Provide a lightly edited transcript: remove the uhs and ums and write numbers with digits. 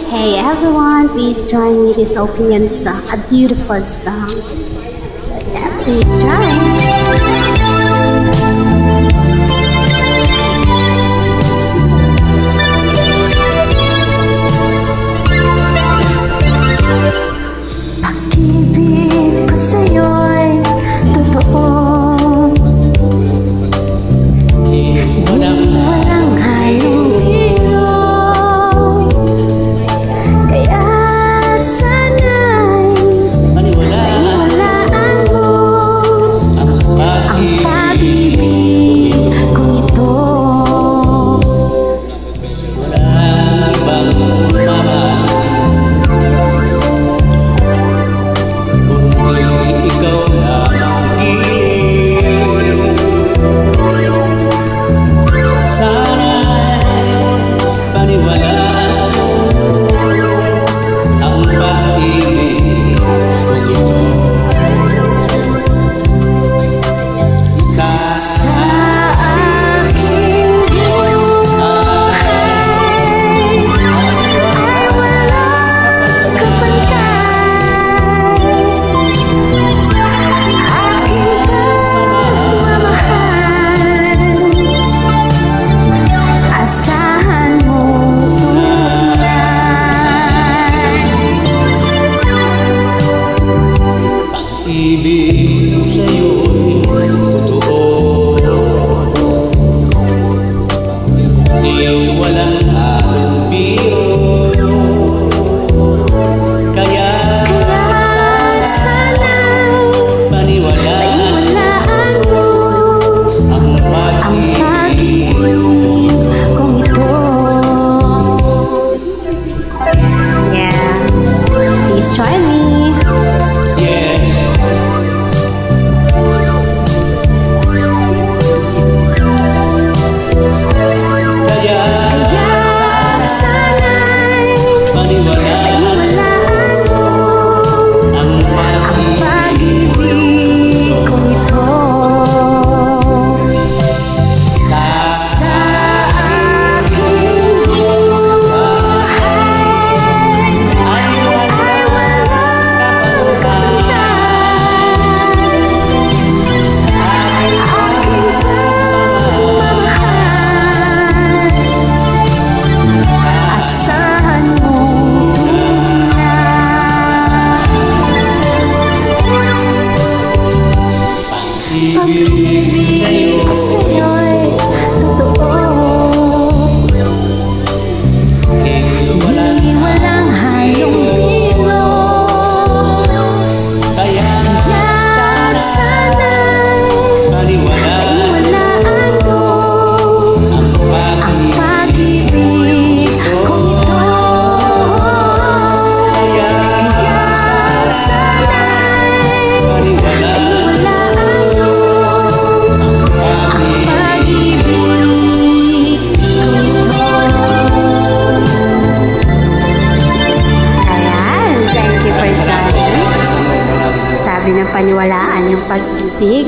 Hey everyone, please join me this opening song, a beautiful song. So yeah, please join. Pag-ibig ko sa'yo'y totoo, walang halong biro. Kaya sana'y paniwalaan mo ang pag-ibig kong ito. Walang ibang mamahal ikaw lamang piling. Sana'y paniwalaan mo ang pag-ibig kong ito. Sa aking buhay ay walang kapantay. Aking pagmamahal, asahan mo tunay. pag-ibig ko sa'yo'y totoo, di walang halong biro. Kaya Sana'y paniwalaan paniwalaan mo ang ang pag-ibig pag-ibig kong ito. Yeah, please join me. yes. Kaya Sana'y paniwalaan paniwalaan mo ang ang pag-ibig pag-ibig kong ito. sa Sa aking buhay ay ay walang kapantay. Aking pagmamahal, asahan mo pag-ibig pag-ibig ko sa'yo'y totoo, di walang di walang halong biro. kaya Kaya't sana'y paniwalaan paniwalaan mo ang ang pag-ibig pag-ibig kong ito. kaya Kaya't sana'y paniwalaan paniwalaan mo ang pag-ibig pag-ibig kong ito. Ayan, thank you for joining. Sabi ng paniwalaan yung pag-ibig.